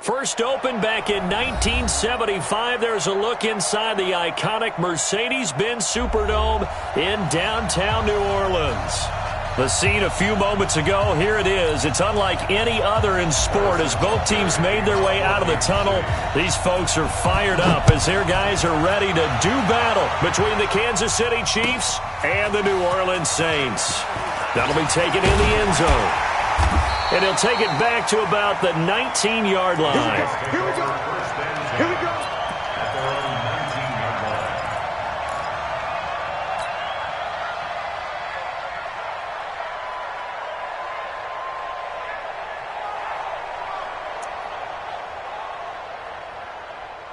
First opened back in 1975, there's a look inside the iconic Mercedes-Benz Superdome in downtown New Orleans. The scene a few moments ago, here it is. It's unlike any other in sport as both teams made their way out of the tunnel. These folks are fired up as their guys are ready to do battle between the Kansas City Chiefs and the New Orleans Saints. That'll be taken in the end zone. And he'll take it back to about the 19-yard line. Here we go. Here we go.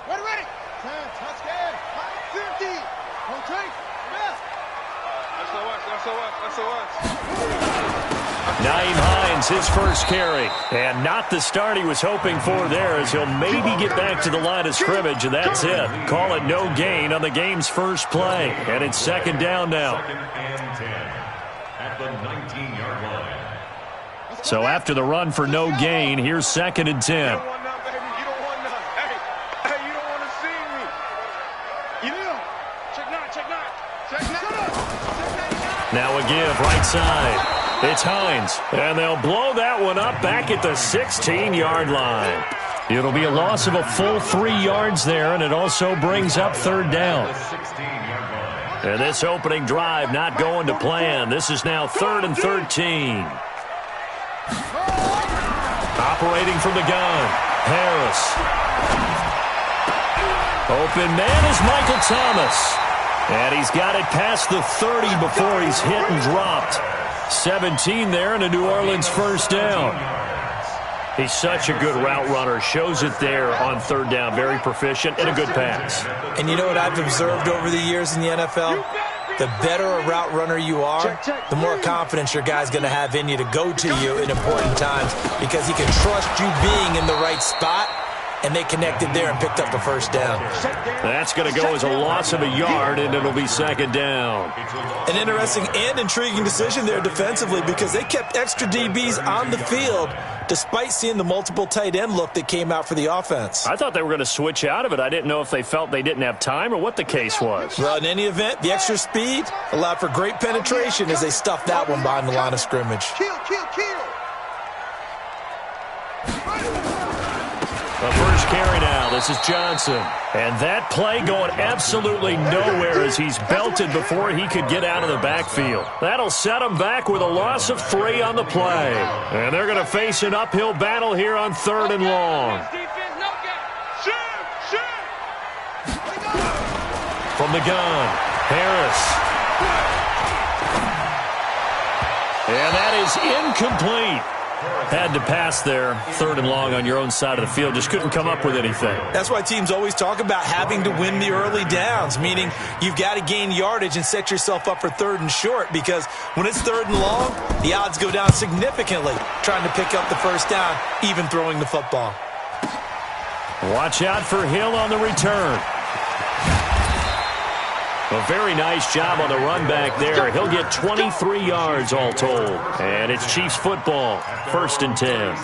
Ready. Touchdown. 50. Don't take. That's us. Naeem Hines, his first carry. And not the start he was hoping for there as he'll maybe get back to the line of scrimmage, and that's it. Call it no gain on the game's first play. And it's second down now. Second and 10 at the 19-yard line. So after the run for no gain, here's second and 10. You don't want none, baby. You don't want none. Hey, you don't want to see me. You know. Check nine. Now a give right side. It's Hines, and they'll blow that one up back at the 16-yard line. It'll be a loss of a full 3 yards there, and it also brings up third down. And this opening drive not going to plan. This is now 3rd and 13. Operating from the gun, Harris. Open man is Michael Thomas. And he's got it past the 30 before he's hit and dropped. 17 there and a New Orleans first down. He's such a good route runner. Shows it there on third down. Very proficient and a good pass. And you know what I've observed over the years in the NFL? The better a route runner you are, the more confidence your guy's going to have in you to go to you in important times because he can trust you being in the right spot, and they connected there and picked up the first down. That's going to go as a loss of a yard, and it'll be second down. An interesting and intriguing decision there defensively because they kept extra DBs on the field despite seeing the multiple tight end look that came out for the offense. I thought they were going to switch out of it. I didn't know if they felt they didn't have time or what the case was. Well, in any event, the extra speed allowed for great penetration as they stuffed that one behind the line of scrimmage. Kill. The first carry now. This is Johnson. And that play going absolutely nowhere as he's belted before he could get out of the backfield. That'll set him back with a loss of 3 on the play. And they're going to face an uphill battle here on 3rd and long. From the gun, Harris. And that is incomplete. Had to pass there, 3rd and long on your own side of the field. Just couldn't come up with anything. That's why teams always talk about having to win the early downs, meaning you've got to gain yardage and set yourself up for 3rd and short because when it's 3rd and long, the odds go down significantly trying to pick up the first down, even throwing the football. Watch out for Hill on the return. A very nice job on the run back there. He'll get 23 yards all told. And it's Chiefs football, 1st and 10.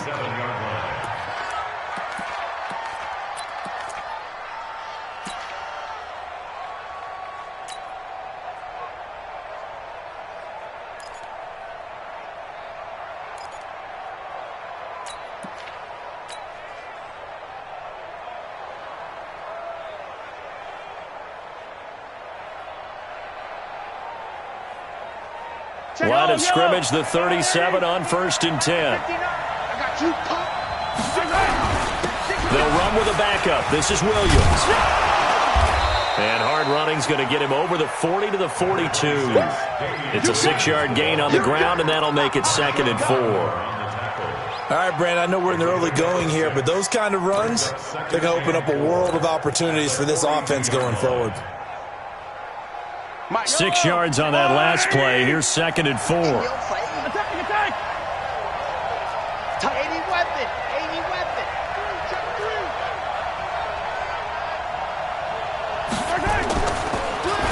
Line of scrimmage, the 37 on 1st and 10. They'll run with a backup. This is Williams. And hard running's going to get him over the 40 to the 42. It's a 6-yard gain on the ground, and that'll make it 2nd and 4. All right, Brand, I know we're in the early going here, but those kind of runs, they're going to open up a world of opportunities for this offense going forward. 6 yards on that last play. Here's 2nd and 4. Attack. Any weapon.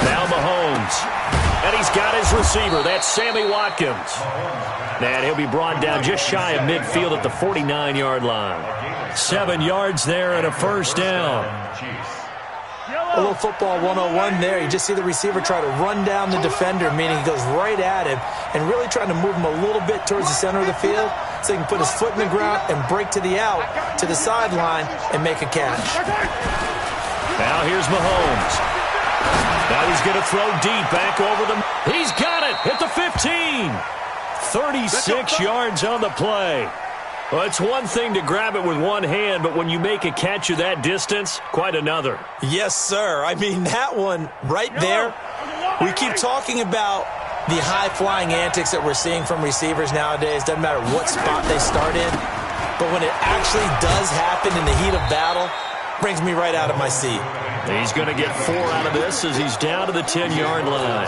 Now Mahomes. And he's got his receiver. That's Sammy Watkins. And he'll be brought down just shy of midfield at the 49-yard line. 7 yards there and a first down. A little football 101 there. You just see the receiver try to run down the defender, meaning he goes right at him and really trying to move him a little bit towards the center of the field so he can put his foot in the ground and break to the out, to the sideline, and make a catch. Now here's Mahomes. Now he's going to throw deep back over them. He's got it at the 15. 36 yards on the play. Well, it's one thing to grab it with one hand, but when you make a catch of that distance, quite another. Yes, sir. I mean, that one right there, we keep talking about the high-flying antics that we're seeing from receivers nowadays. Doesn't matter what spot they start in. But when it actually does happen in the heat of battle, brings me right out of my seat. He's going to get 4 out of this as he's down to the 10-yard line.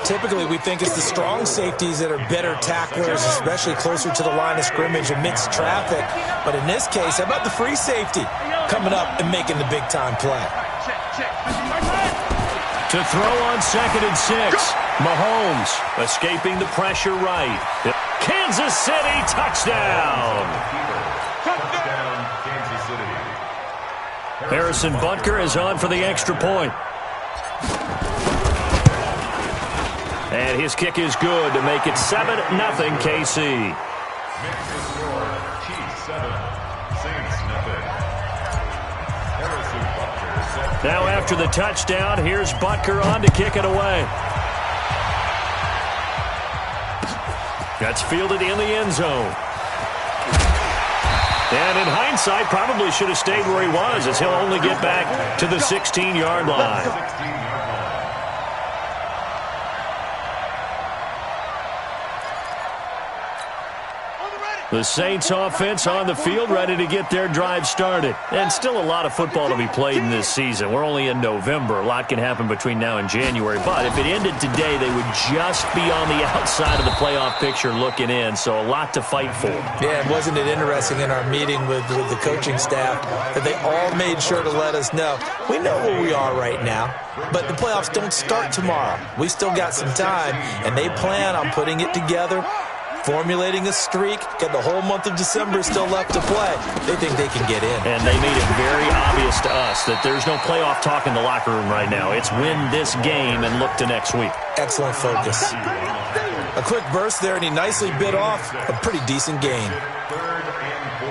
Typically, we think it's the strong safeties that are better tacklers, especially closer to the line of scrimmage amidst traffic. But in this case, how about the free safety coming up and making the big-time play? To throw on 2nd and 6. Mahomes escaping the pressure right. Kansas City touchdown. Kansas City. Harrison Butker is on for the extra point. And his kick is good to make it 7-0 KC. Now after the touchdown, here's Butker on to kick it away. That's fielded in the end zone. And in hindsight, probably should have stayed where he was, as he'll only get back to the 16-yard line. The Saints offense on the field, ready to get their drive started. And still a lot of football to be played in this season. We're only in November. A lot can happen between now and January. But if it ended today, they would just be on the outside of the playoff picture looking in. So a lot to fight for. Yeah, wasn't it interesting in our meeting with the coaching staff that they all made sure to let us know, we know where we are right now, but the playoffs don't start tomorrow. We still got some time, and they plan on putting it together, formulating a streak, got the whole month of December still left to play. They think they can get in. And they made it very obvious to us that there's no playoff talk in the locker room right now. It's win this game and look to next week. Excellent focus. A quick burst there, and he nicely bit off a pretty decent gain. 3rd and 4.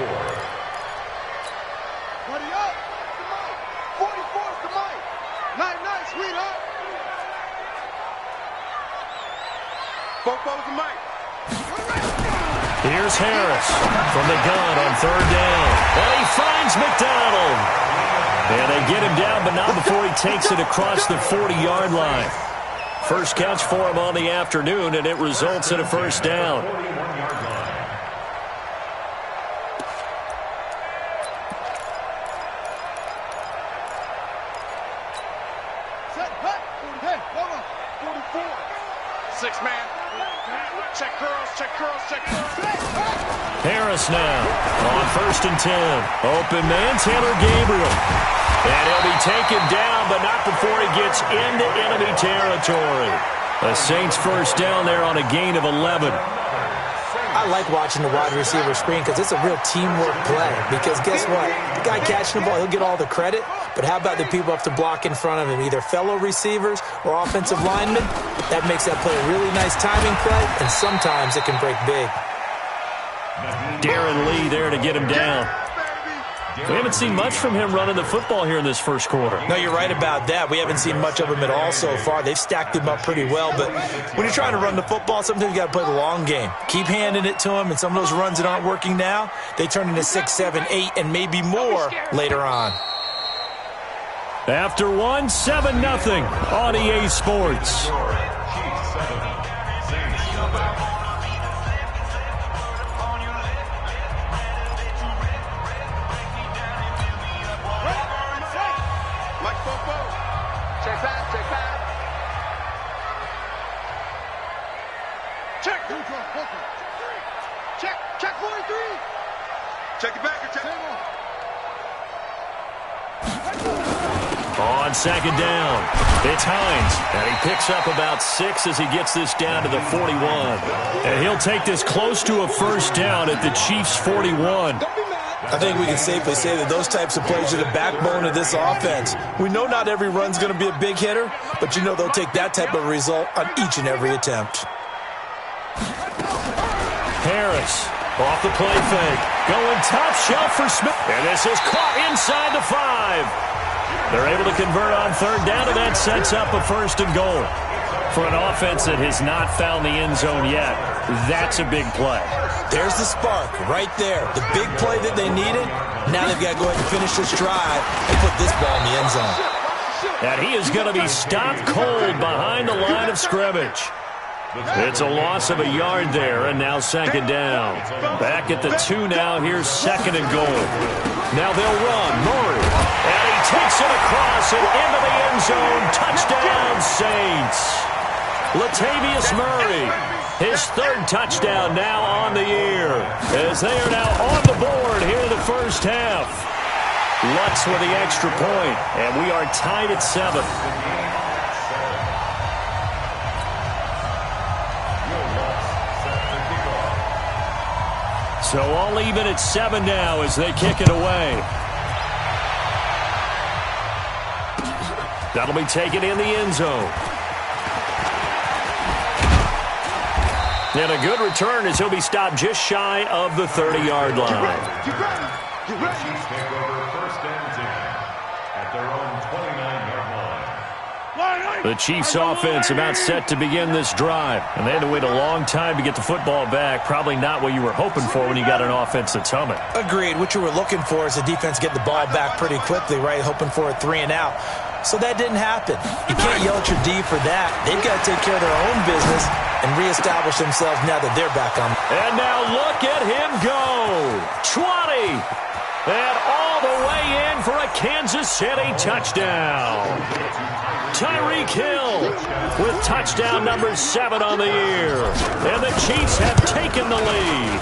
Buddy up. 44's the mic. Night, sweetheart. Fofo's the mic. Here's Harris from the gun on 3rd down. And he finds McDonald. And they get him down, but not before he takes it across the 40-yard line. First catch for him on the afternoon, and it results in a first down. Set, hut. Hey, hold on. 44. 6-man. Check curls. Harris now on 1st and 10. Open man, Taylor Gabriel. And he'll be taken down, but not before he gets into enemy territory. The Saints first down there on a gain of 11. I like watching the wide receiver screen because it's a real teamwork play. Because guess what? The guy catching the ball, he'll get all the credit. But how about the people up to block in front of him, either fellow receivers or offensive linemen? That makes that play a really nice timing play, and sometimes it can break big. Darren Lee there to get him down. We haven't seen much from him running the football here in this first quarter. No, you're right about that. We haven't seen much of him at all so far. They've stacked him up pretty well, but when you're trying to run the football, sometimes you got to play the long game. Keep handing it to him, and some of those runs that aren't working now, they turn into 6, 7, 8, and maybe more later on. After 7-0 on EA Sports. Check 43. Check it back. Check it. On 2nd down, it's Hines, and he picks up about 6 as he gets this down to the 41. And he'll take this close to a first down at the Chiefs' 41. Don't be mad. I think we can safely say that those types of plays are the backbone of this offense. We know not every run's going to be a big hitter, but you know they'll take that type of result on each and every attempt. Harris off the play fake. Going top shelf for Smith. And this is caught inside the 5. They're able to convert on third down, and that sets up a 1st and goal. For an offense that has not found the end zone yet, that's a big play. There's the spark right there. The big play that they needed. Now they've got to go ahead and finish this drive and put this ball in the end zone. And he is going to be stopped cold behind the line of scrimmage. It's a loss of a yard there, and now 2nd down. Back at the 2 now. Here's 2nd and goal. Now they'll run. Murray. And he takes it across and into the end zone. Touchdown, Saints. Latavius Murray, his 3rd touchdown now on the year, as they are now on the board here in the first half. Lutz with the extra point, and we are tied at 7. So all even at 7 now as they kick it away. That'll be taken in the end zone. And a good return as he'll be stopped just shy of the 30-yard line. Chiefs take over 1st and 10 at their own 29-yard line. The Chiefs offense about set to begin this drive. And they had to wait a long time to get the football back. Probably not what you were hoping for when you got an offense that's humming. Agreed. What you were looking for is the defense get the ball back pretty quickly, right? Hoping for a 3 and out. So that didn't happen. You can't yell at your D for that. They've got to take care of their own business and reestablish themselves now that they're back on. And now look at him go. 20. And all the way in for a Kansas City touchdown. Tyreek Hill with touchdown number 7 on the year. And the Chiefs have taken the lead.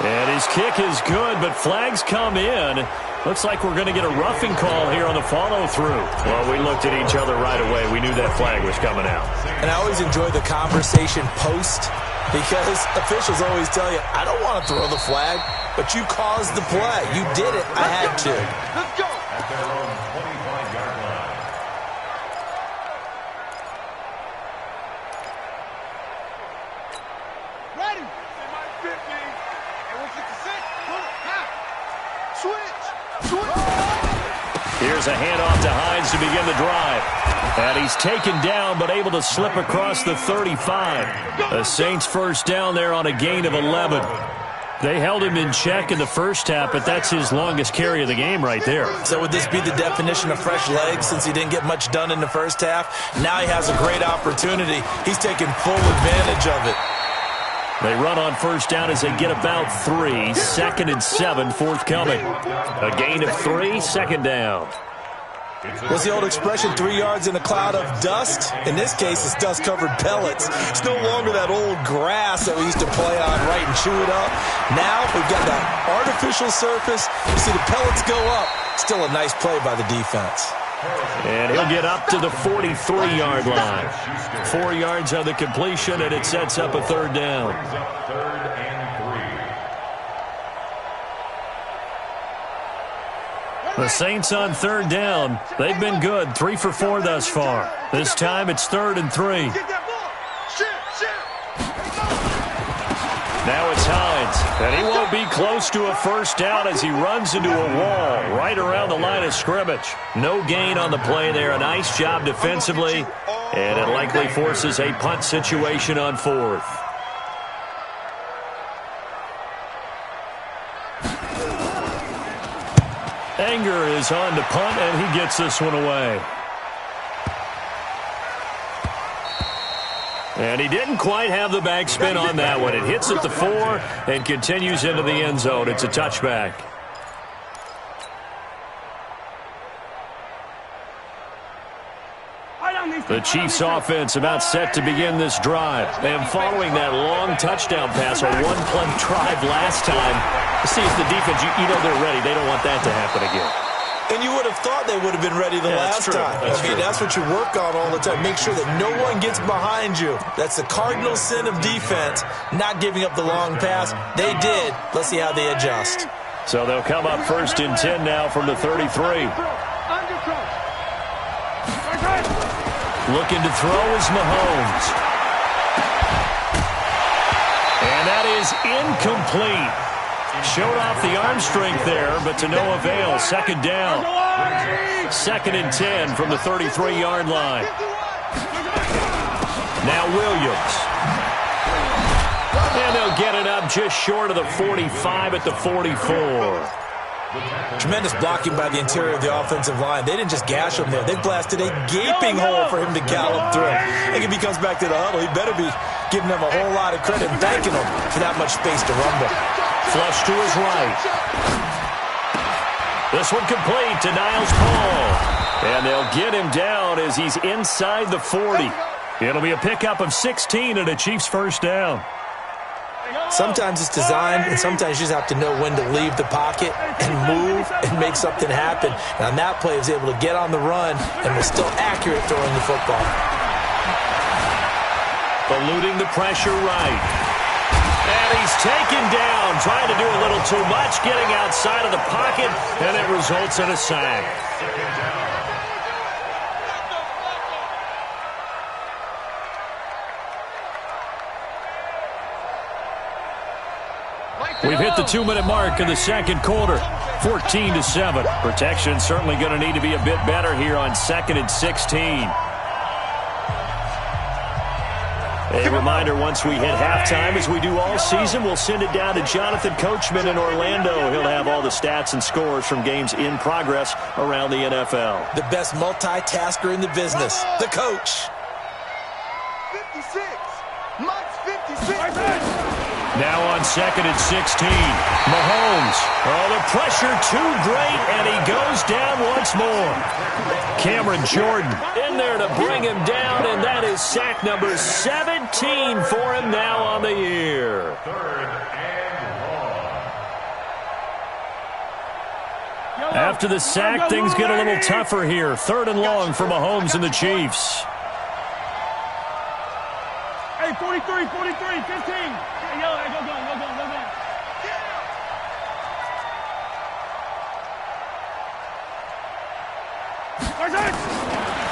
And his kick is good, but flags come in. Looks like we're going to get a roughing call here on the follow-through. Well, we looked at each other right away. We knew that flag was coming out. And I always enjoy the conversation post because officials always tell you, I don't want to throw the flag, but you caused the play. You did it. I had to. Let's go. At their own 25-yard line. Ready. It might fit me. And we'll get the 6. Switch. Here's a handoff to Hines to begin the drive. And he's taken down but able to slip across the 35. The Saints 1st down there on a gain of 11. They held him in check in the first half, but that's his longest carry of the game right there. So would this be the definition of fresh legs since he didn't get much done in the first half? Now he has a great opportunity. He's taking full advantage of it. They run on 1st down as they get about 3. 2nd and 7 forthcoming. A gain of 3, 2nd down. What's the old expression, 3 yards in a cloud of dust? In this case, it's dust-covered pellets. It's no longer that old grass that we used to play on, right, and chew it up. Now we've got that artificial surface. You see the pellets go up. Still a nice play by the defense. And he'll get up to the 43-yard line. 4 yards on the completion, and it sets up a 3rd down. Third and 3. The Saints on 3rd down. They've been good, 3 for 4 thus far. This time it's 3rd and 3. Get that ball. Shit. Now it's Hines, and he won't be close to a 1st down as he runs into a wall right around the line of scrimmage. No gain on the play there. A nice job defensively, and it likely forces a punt situation on 4th. Anger is on to punt, and he gets this one away. And he didn't quite have the backspin on that one. It hits at the 4 and continues into the end zone. It's a touchback. The Chiefs offense about set to begin this drive. And following that long touchdown pass, a one-play drive last time, see if the defense, you know they're ready. They don't want that to happen again. And you would have thought they would have been ready the last time. That's what you work on all the time. Make sure that no one gets behind you. That's the cardinal sin of defense, not giving up the long pass. They did. Let's see how they adjust. So they'll come up 1st and 10 now from the 33. Looking to throw is Mahomes. And that is incomplete. Showed off the arm strength there, but to no avail. 2nd down. 2nd and 10 from the 33-yard line. Now Williams. And they'll get it up just short of the 45 at the 44. Tremendous blocking by the interior of the offensive line. They didn't just gash him there. They blasted a gaping hole for him to gallop through. I think if he comes back to the huddle, he better be giving them a whole lot of credit and thanking them for that much space to rumble. Flush to his right. This one complete to Niles Paul. And they'll get him down as he's inside the 40. It'll be a pickup of 16 and a Chiefs 1st down. Sometimes it's designed, and sometimes you just have to know when to leave the pocket and move and make something happen. And on that play, he was able to get on the run and was still accurate throwing the football. Eluding the pressure right. And he's taken down, trying to do a little too much, getting outside of the pocket, and it results in a sack. We've hit the 2-minute mark in the 2nd quarter. 14-7. Protection certainly going to need to be a bit better here on 2nd and 16. A reminder, once we hit halftime, as we do all season, we'll send it down to Jonathan Coachman in Orlando. He'll have all the stats and scores from games in progress around the NFL. The best multitasker in the business, the coach. 56. Mike's 56. Now on 2nd and 16. Mahomes. Oh, the pressure too great, and he goes down once more. Cameron Jordan in there to bring him down, and that is sack number 17 for him now on the year. 3rd and long. After the sack, things get a little tougher here. 3rd and long for Mahomes and the Chiefs. Hey, 43, 15. Go.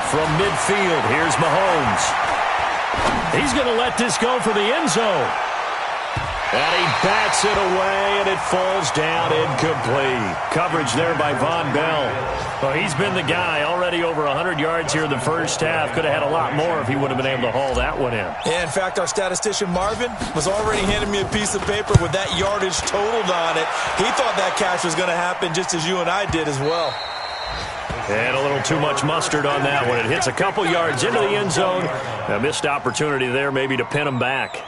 From midfield, here's Mahomes. He's going to let this go for the end zone. And he bats it away, and it falls down incomplete. Coverage there by Von Bell. Well, he's been the guy, already over 100 yards here in the 1st half. Could have had a lot more if he would have been able to haul that one in. Yeah, in fact, our statistician Marvin was already handing me a piece of paper with that yardage totaled on it. He thought that catch was going to happen just as you and I did as well. And a little too much mustard on that one. It hits a couple yards into the end zone. A missed opportunity there maybe to pin them back.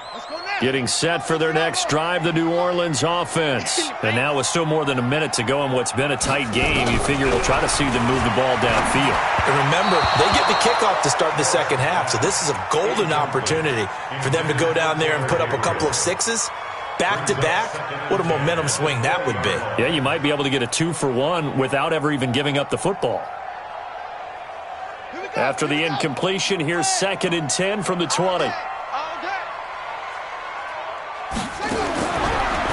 Getting set for their next drive, the New Orleans offense. And now with still more than a minute to go in what's been a tight game, you figure we'll try to see them move the ball downfield. And remember, they get the kickoff to start the 2nd half, so this is a golden opportunity for them to go down there and put up a couple of sixes. Back-to-back, what a momentum swing that would be. Yeah, you might be able to get a 2-for-1 without ever even giving up the football. After the incompletion, here's 2nd and 10 from the 20.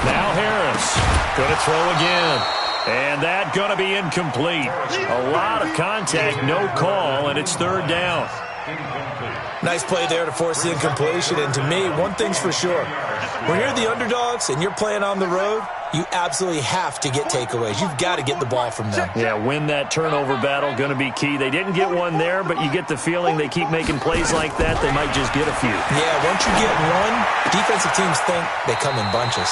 Now Harris going to throw again. And that going to be incomplete. A lot of contact, no call, and it's 3rd down. Nice play there to force the incompletion. And to me, one thing's for sure. When you're the underdogs and you're playing on the road, you absolutely have to get takeaways. You've got to get the ball from them. Yeah, win that turnover battle, going to be key. They didn't get one there, but you get the feeling they keep making plays like that, they might just get a few. Yeah, once you get one, defensive teams think they come in bunches.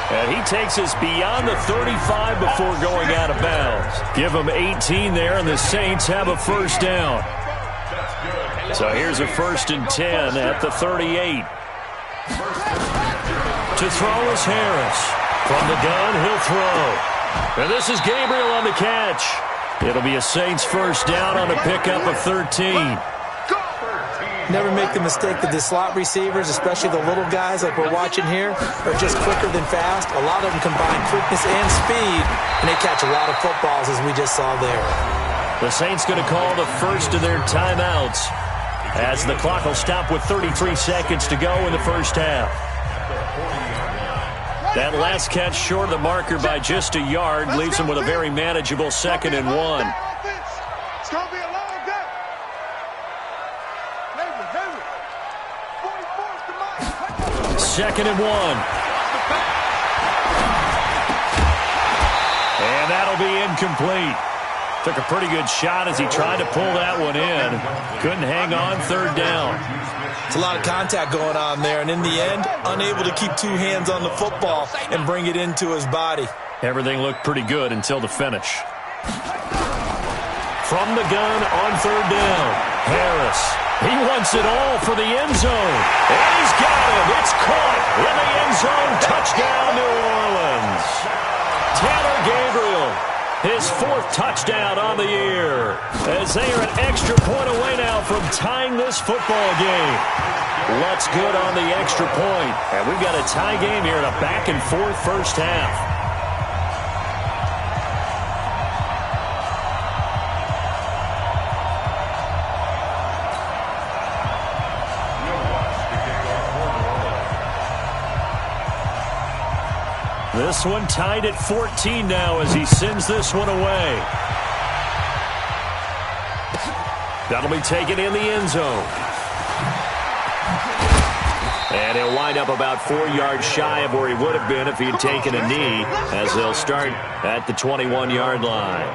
And he takes us beyond the 35 before going out of bounds. Give him 18 there, and the Saints have a 1st down. So here's a 1st and 10 at the 38. To throw is Harris. From the gun, he'll throw. And this is Gabriel on the catch. It'll be a Saints 1st down on a pickup of 13. Never make the mistake that the slot receivers, especially the little guys like we're watching here, are just quicker than fast. A lot of them combine quickness and speed, and they catch a lot of footballs, as we just saw there. The Saints going to call the first of their timeouts as the clock will stop with 33 seconds to go in the 1st half. That last catch short of the marker by just a yard leaves him with a very manageable 2nd and 1. It's going to be a long day. 2nd and 1. And that'll be incomplete. Took a pretty good shot as he tried to pull that one in. Couldn't hang on 3rd down. It's a lot of contact going on there, and in the end, unable to keep 2 hands on the football and bring it into his body. Everything looked pretty good until the finish. From the gun on 3rd down, Harris. He wants it all for the end zone. And he's got it. It's caught in the end zone. Touchdown, New Orleans. Taylor Gabriel, his 4th touchdown on the year, as they are an extra point away now from tying this football game. Lutz good on the extra point, and we've got a tie game here in a back-and-forth first half. This one tied at 14 now as he sends this one away. That'll be taken in the end zone. And he'll wind up about 4 yards shy of where he would have been if he had taken a knee, as they'll start at the 21-yard line.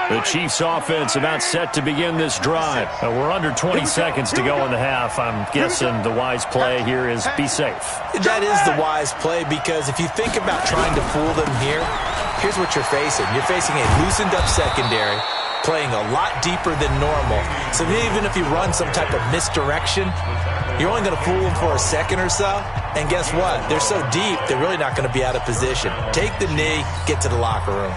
The Chiefs offense about set to begin this drive. We're under 20 seconds to go in the half. I'm guessing the wise play here is be safe. That is the wise play, because if you think about trying to fool them here, here's what you're facing. You're facing a loosened up secondary, playing a lot deeper than normal. So even if you run some type of misdirection, you're only going to fool them for a second or so. And guess what? They're so deep, they're really not going to be out of position. Take the knee, get to the locker room.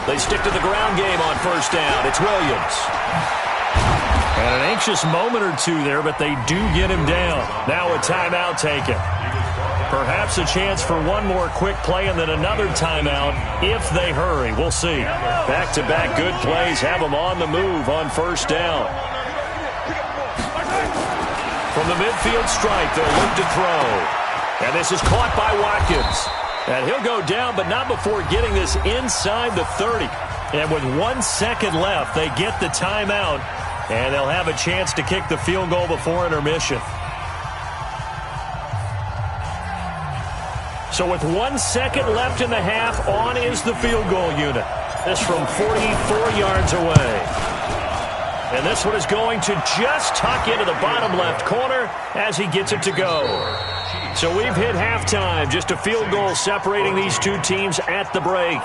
They stick to the ground game on 1st down. It's Williams. And an anxious moment or two there, but they do get him down. Now a timeout taken. Perhaps a chance for one more quick play and then another timeout if they hurry. We'll see. Back-to-back good plays have them on the move on 1st down. From the midfield stripe, they'll look to throw. And this is caught by Watkins. And he'll go down, but not before getting this inside the 30. And with 1 second left, they get the timeout, and they'll have a chance to kick the field goal before intermission. So with 1 second left in the half, on is the field goal unit. This from 44 yards away. And this one is going to just tuck into the bottom left corner as he gets it to go. So we've hit halftime. Just a field goal separating these two teams at the break.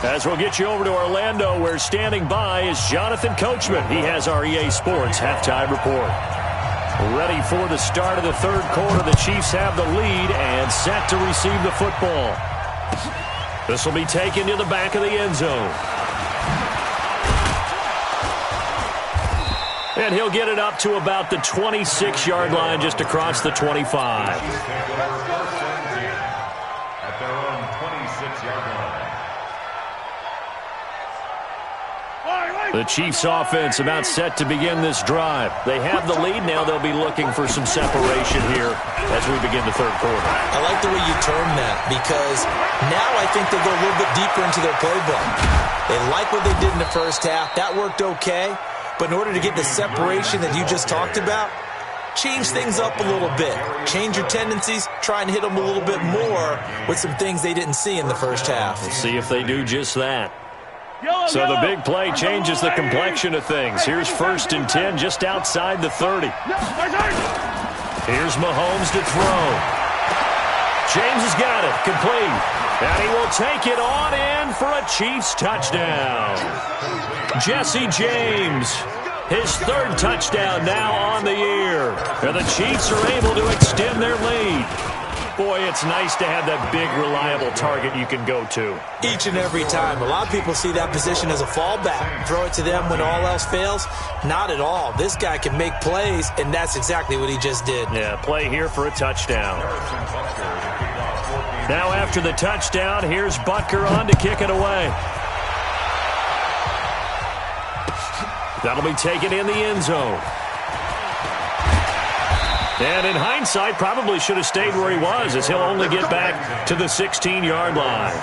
As we'll get you over to Orlando, where standing by is Jonathan Coachman. He has our EA Sports halftime report. Ready for the start of the 3rd quarter. The Chiefs have the lead and set to receive the football. This will be taken to the back of the end zone. And he'll get it up to about the 26-yard line, just across the 25. At their own 26-yard line. The Chiefs offense about set to begin this drive. They have the lead. Now they'll be looking for some separation here as we begin the 3rd quarter. I like the way you term that, because now I think they'll go a little bit deeper into their playbook. They like what they did in the first half. That worked okay. But in order to get the separation that you just talked about, change things up a little bit. Change your tendencies, try and hit them a little bit more with some things they didn't see in the first half. We'll see if they do just that. So the big play changes the complexion of things. Here's 1st and 10 just outside the 30. Here's Mahomes to throw. James has got it, complete. And he will take it on in for a Chiefs touchdown. Jesse James, his 3rd touchdown now on the year. And the Chiefs are able to extend their lead. Boy, it's nice to have that big, reliable target you can go to. Each and every time. A lot of people see that position as a fallback. Throw it to them when all else fails. Not at all. This guy can make plays, and that's exactly what he just did. Yeah, play here for a touchdown. Now after the touchdown, here's Butker on to kick it away. That'll be taken in the end zone. And in hindsight, probably should have stayed where he was, as he'll only get back to the 16-yard line.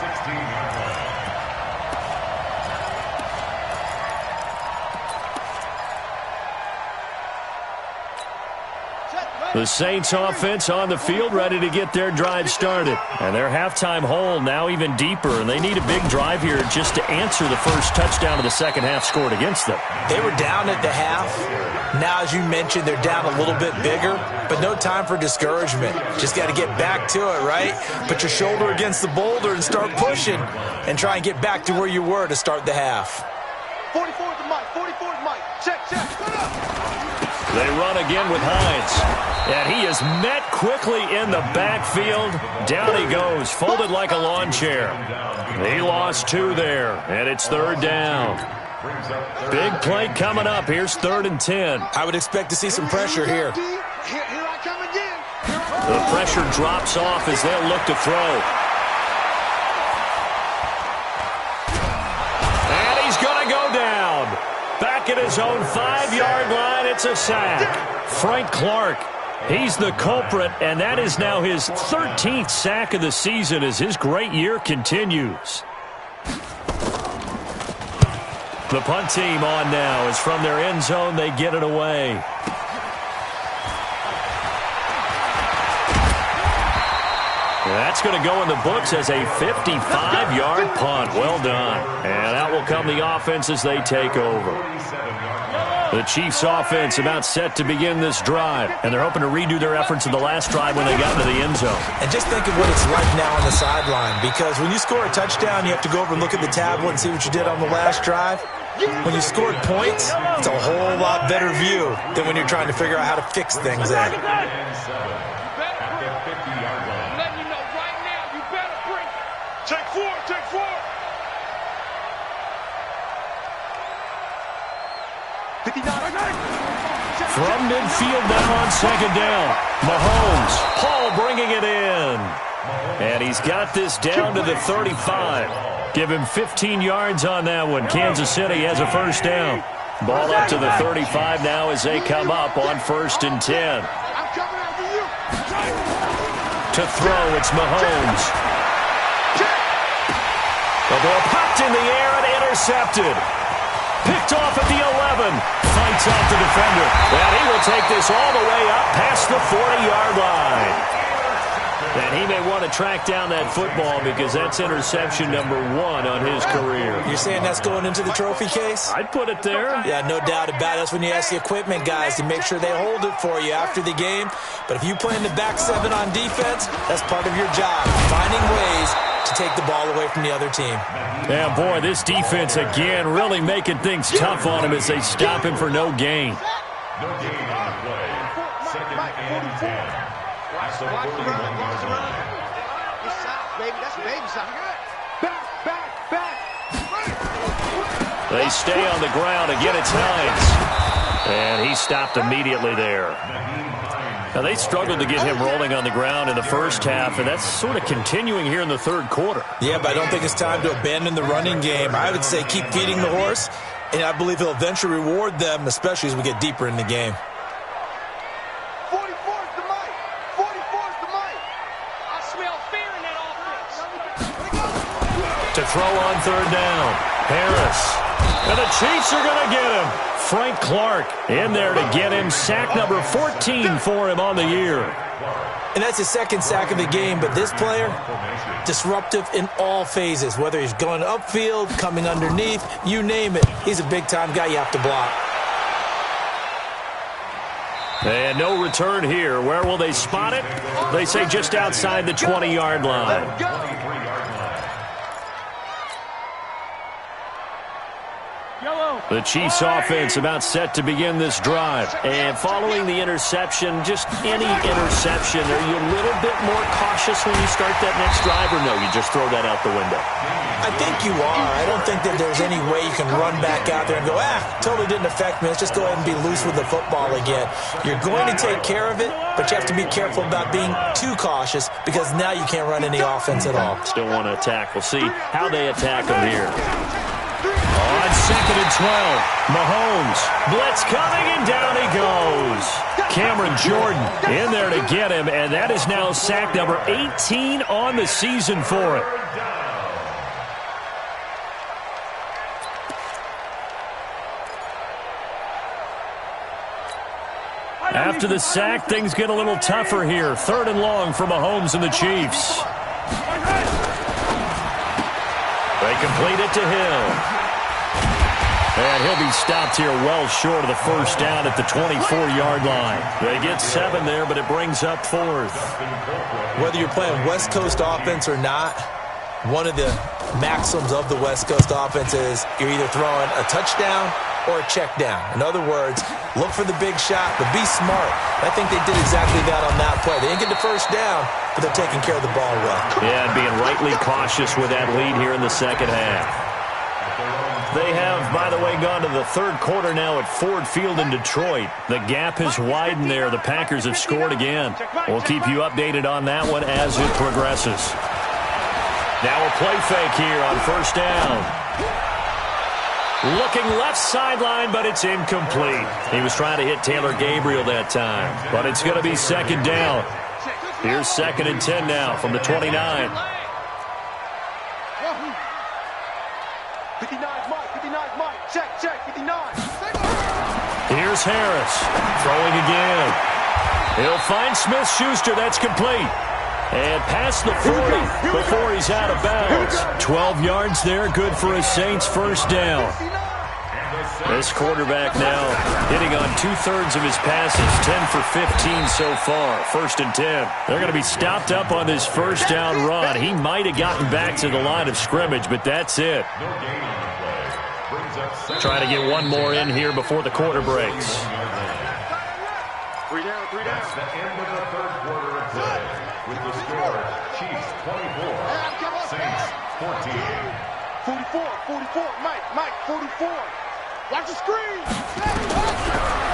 The Saints offense on the field, ready to get their drive started. And their halftime hole now even deeper, and they need a big drive here just to answer the first touchdown of the second half scored against them. They were down at the half. Now, as you mentioned, they're down a little bit bigger, but no time for discouragement. Just got to get back to it, right? Put your shoulder against the boulder and start pushing and try and get back to where you were to start the half. 44 is the mic. 44 is mic. Check. Put up. They run again with Hines. And he is met quickly in the backfield. Down he goes, folded like a lawn chair. He lost 2 there, and it's third down. Big play coming up. Here's 3rd and 10. I would expect to see some pressure here. Here I come again. The pressure drops off as they'll look to throw. And he's going to go down. Back at his own 5-yard line, it's a sack. Frank Clark, he's the culprit, and that is now his 13th sack of the season as his great year continues. The punt team on now as from their end zone they get it away. That's going to go in the books as a 55-yard punt. Well done. And out will come the offense as they take over. The Chiefs offense about set to begin this drive, and they're hoping to redo their efforts in the last drive when they got into the end zone. And just think of what it's like now on the sideline, because when you score a touchdown, you have to go over and look at the tablet and see what you did on the last drive. When you scored points, it's a whole lot better view than when you're trying to figure out how to fix things then. Take four. 59. From midfield now on second down. Mahomes, Paul bringing it in. And he's got this down to the 35. Give him 15 yards on that one. Kansas City has a first down. Ball up to the 35 now as they come up on 1st and 10. To throw, it's Mahomes. The ball popped in the air and intercepted. Picked off at the 11. Fights off the defender. And he will take this all the way up past the 40-yard line. And he may want to track down that football because that's interception number 1 on his career. You're saying that's going into the trophy case? I'd put it there. Yeah, no doubt about it. That's when you ask the equipment guys to make sure they hold it for you after the game. But if you play in the back 7 on defense, that's part of your job, finding ways to take the ball away from the other team. Yeah, boy, this defense again really making things tough on him as they stop him for no gain. No gain on the play. 2nd and 10. That's the 41-yard line. That's baby side. Back. They stay on the ground. Again, it's Hines. And he stopped immediately there. Now, they struggled to get him rolling on the ground in the first half, and that's sort of continuing here in the third quarter. Yeah, but I don't think it's time to abandon the running game. I would say keep feeding the horse, and I believe he'll eventually reward them, especially as we get deeper in the game. 44 is the mic. 44 is the mic. I smell fear in that offense. To throw on 3rd down, Harris. And the Chiefs are going to get him. Frank Clark in there to get him. Sack number 14 for him on the year. And that's his 2nd sack of the game, but this player, disruptive in all phases, whether he's going upfield, coming underneath, you name it. He's a big-time guy you have to block. And no return here. Where will they spot it? They say just outside the 20-yard line. The Chiefs offense about set to begin this drive. And following the interception, just any interception, are you a little bit more cautious when you start that next drive, or no, you just throw that out the window? I think you are. I don't think that there's any way you can run back out there and go, totally didn't affect me. Let's just go ahead and be loose with the football again. You're going to take care of it, but you have to be careful about being too cautious because now you can't run any offense at all. Still want to attack. We'll see how they attack them here. On 2nd and 12, Mahomes. Blitz coming, and down he goes. Cameron Jordan in there to get him, and that is now sack number 18 on the season for him. After the sack, things get a little tougher here. 3rd and long for Mahomes and the Chiefs. They complete it to Hill. And he'll be stopped here well short of the first down at the 24-yard line. They get 7 there, but it brings up 4th. Whether you're playing West Coast offense or not, one of the maxims of the West Coast offense is you're either throwing a touchdown or a check down. In other words, look for the big shot, but be smart. I think they did exactly that on that play. They didn't get the first down, but they're taking care of the ball well. Yeah, and being rightly cautious with that lead here in the second half. They have, by the way, gone to the 3rd quarter now at Ford Field in Detroit. The gap has widened there. The Packers have scored again. We'll keep you updated on that one as it progresses. Now a play fake here on 1st down. Looking left sideline, but it's incomplete. He was trying to hit Taylor Gabriel that time, but it's going to be 2nd down. Here's 2nd and 10 now from the 29. 59's Mike. Check, 59. Here's Harris, throwing again. He'll find Smith-Schuster, that's complete. And past the 40 before he's out of bounds. 12 yards there, good for a Saints first down. This quarterback now hitting on 2/3 of his passes, 10 for 15 so far. 1st and 10. They're going to be stopped up on this first down run. He might have gotten back to the line of scrimmage, but that's it. Trying to get one more in here before the quarter breaks. 3 down. That's the end of the 3rd quarter of play. With the score, Chiefs 24, Saints 14. 44, Mike, 44. Watch the screen.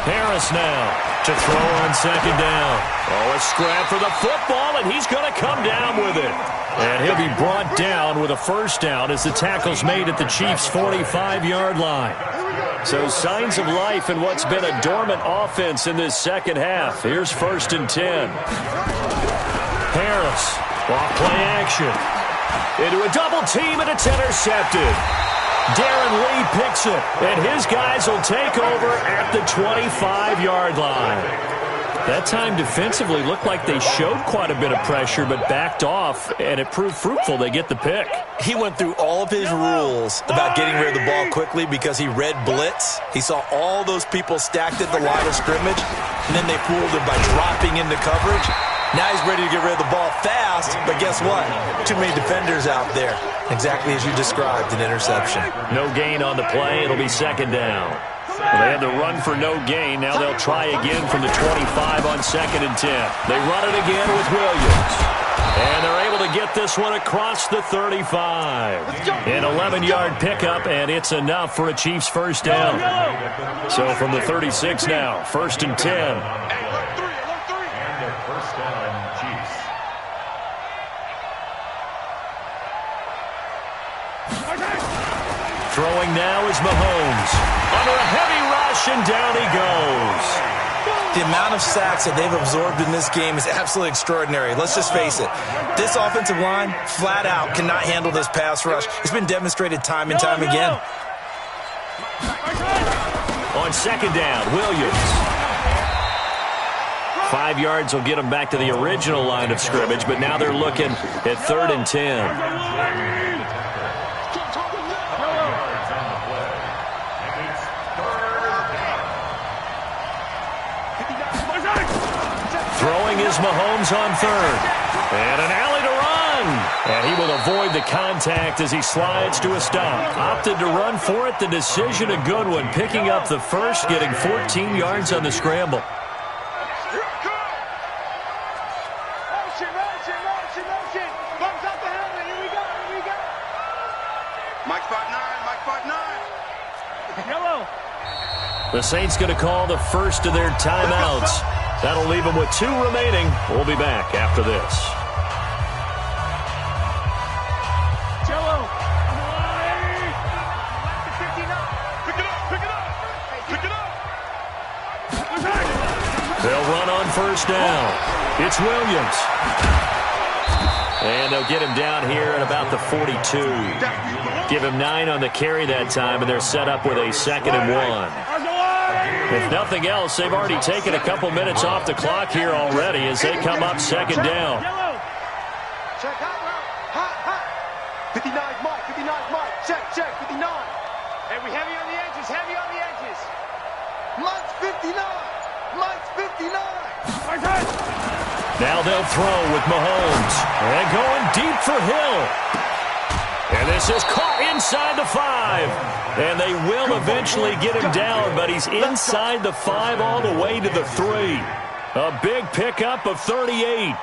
Harris now to throw on 2nd down. Oh, a scrap for the football, and he's going to come down with it. And he'll be brought down with a first down as the tackle's made at the Chiefs' 45-yard line. So signs of life in what's been a dormant offense in this second half. Here's 1st and 10. Harris, off play action. Into a double team, and it's intercepted. Darren Lee picks it, and his guys will take over at the 25-yard line. That time defensively looked like they showed quite a bit of pressure but backed off, and it proved fruitful. They get the pick. He went through all of his rules about getting rid of the ball quickly because he read blitz. He saw all those people stacked at the line of scrimmage, and then they fooled him by dropping into coverage. Now he's ready to get rid of the ball fast, but guess what? Too many defenders out there. Exactly as you described, an interception. No gain on the play. It'll be 2nd down. Well, they had to run for no gain. Now they'll try again from the 25 on 2nd and 10. They run it again with Williams. And they're able to get this one across the 35. An 11-yard pickup, and it's enough for a Chiefs first down. So from the 36 now, 1st and 10. Throwing now is Mahomes. Under a heavy rush, and down he goes. The amount of sacks that they've absorbed in this game is absolutely extraordinary. Let's just face it. This offensive line, flat out, cannot handle this pass rush. It's been demonstrated time and time again. On 2nd down, Williams. 5 yards will get them back to the original line of scrimmage, but now they're looking at 3rd and 10. Throwing is Mahomes on 3rd. And an alley to run. And he will avoid the contact as he slides to a stop. Opted to run for it. The decision a good one. Picking up the first, getting 14 yards on the scramble. Motion. Bumps out the helmet. Here we go. Mike 5'9". Yellow. The Saints going to call the first of their timeouts. That'll leave them with 2 remaining. We'll be back after this. Jello. They'll run on first down. It's Williams. And they'll get him down here at about the 42. Give him 9 on the carry that time, and they're set up with a 2nd and 1. If nothing else, they've already taken a couple minutes off the clock here already as they come up 2nd down. Check, 59, Mike, 59, Mike. Check, 59. Hey, we heavy on the edges, Mike's 59. Mike's 59. Now they'll throw with Mahomes. And going deep for Hill. And this is caught inside the 5. And they will eventually get him down, but he's inside the 5 all the way to the 3. A big pickup of 38.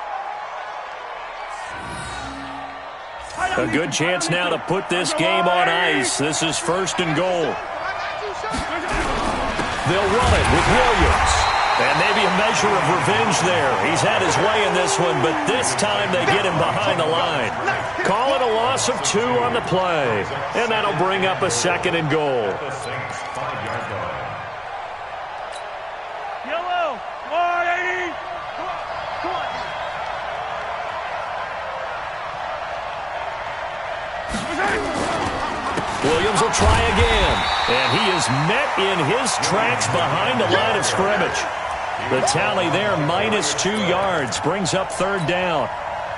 A good chance now to put this game on ice. This is 1st and goal. They'll run it with Williams. And maybe a measure of revenge there. He's had his way in this one, but this time they get him behind the line. Call it a loss of 2 on the play. And that'll bring up a 2nd and goal. Yellow, 180. Come on. Williams will try again. And he is met in his tracks behind the line of scrimmage. The tally there, -2 yards, brings up 3rd down.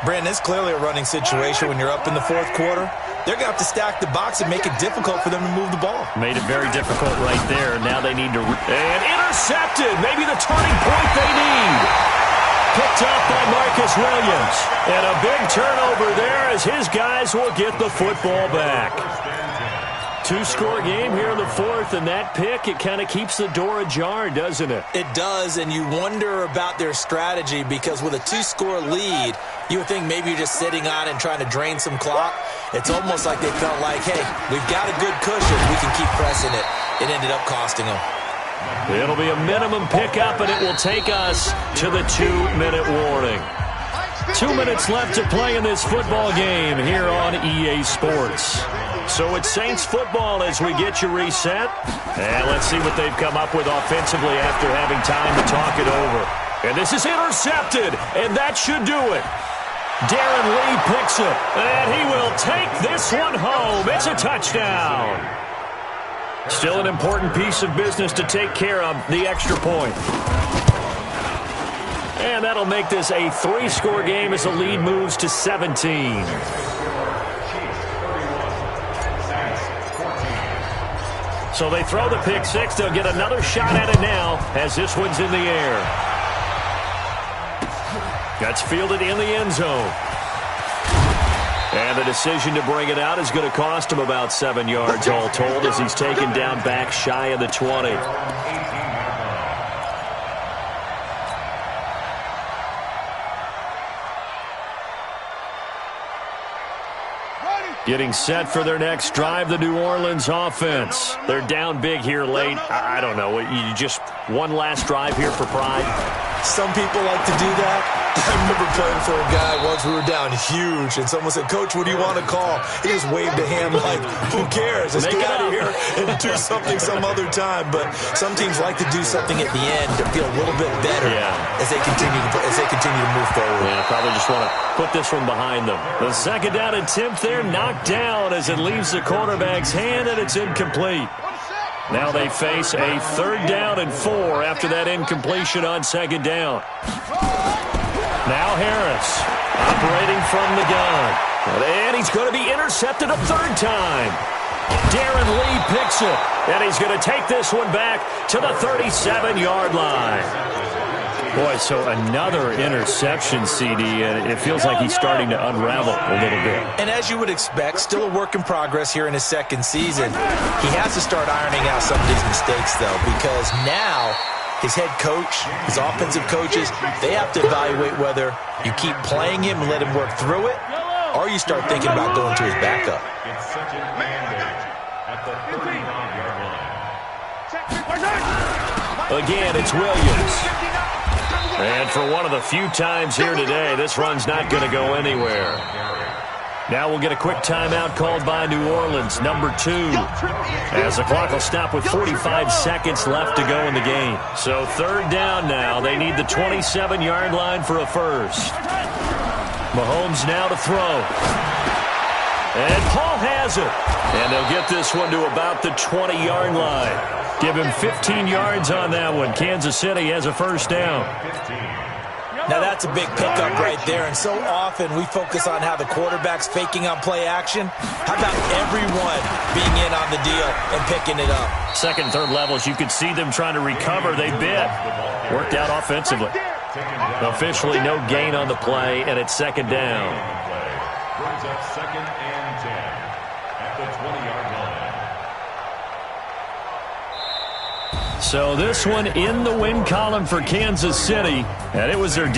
Brandon, it's clearly a running situation when you're up in the 4th quarter. They're going to have to stack the box and make it difficult for them to move the ball. Made it very difficult right there. Now they need to... And intercepted! Maybe the turning point they need. Picked up by Marcus Williams. And a big turnover there as his guys will get the football back. 2-score game here in the 4th, and that pick, it kind of keeps the door ajar, doesn't it? It does, and you wonder about their strategy because with a 2-score lead, you would think maybe you're just sitting on it and trying to drain some clock. It's almost like they felt like, hey, we've got a good cushion. We can keep pressing it. It ended up costing them. It'll be a minimum pickup, and it will take us to the 2-minute warning. 2 minutes left to play in this football game here on EA Sports. So it's Saints football as we get you reset. And let's see what they've come up with offensively after having time to talk it over. And this is intercepted, and that should do it. Darren Lee picks it, and he will take this one home. It's a touchdown. Still an important piece of business to take care of, the extra point. And that'll make this a 3-score game as the lead moves to 17. So they throw the pick 6. They'll get another shot at it now as this one's in the air. That's fielded in the end zone. And the decision to bring it out is going to cost him about 7 yards all told as he's taken down back shy of the 20. Getting set for their next drive, the New Orleans offense. They're down big here late. I don't know. You just one last drive here for pride? Some people like to do that. I remember playing for a guy once. We were down huge, and someone said, "Coach, what do you want to call?" He just waved a hand like, who cares? Let's get out of here and do something some other time. But some teams like to do something at the end to feel a little bit better as they continue to move forward. Yeah, probably just want to put this one behind them. The 2nd down attempt there knocked down as it leaves the quarterback's hand, and it's incomplete. Now they face a 3rd down and 4 after that incompletion on 2nd down. Now Harris operating from the gun. And he's going to be intercepted a 3rd time. Darren Lee picks it. And he's going to take this one back to the 37-yard line. Boy, so another interception, CD, and it feels like he's starting to unravel a little bit. And as you would expect, still a work in progress here in his 2nd season. He has to start ironing out some of these mistakes, though, because now his head coach, his offensive coaches, they have to evaluate whether you keep playing him and let him work through it, or you start thinking about going to his backup. It's such a mandate at the 39-yard line. Again, it's Williams. And for one of the few times here today, this run's not going to go anywhere. Now we'll get a quick timeout called by New Orleans, number 2. As the clock will stop with 45 seconds left to go in the game. So third down now. They need the 27-yard line for a first. Mahomes now to throw. And Paul has it. And they'll get this one to about the 20-yard line. Give him 15 yards on that one. Kansas City has a first down. Now that's a big pickup right there, and so often we focus on how the quarterback's faking on play action. How about everyone being in on the deal and picking it up? Second and third levels, you could see them trying to recover. They bit. Worked out offensively. Officially no gain on the play, and it's second down. Brings up second and 10 at the 20-yard line. So this one in the win column for Kansas City, and it was their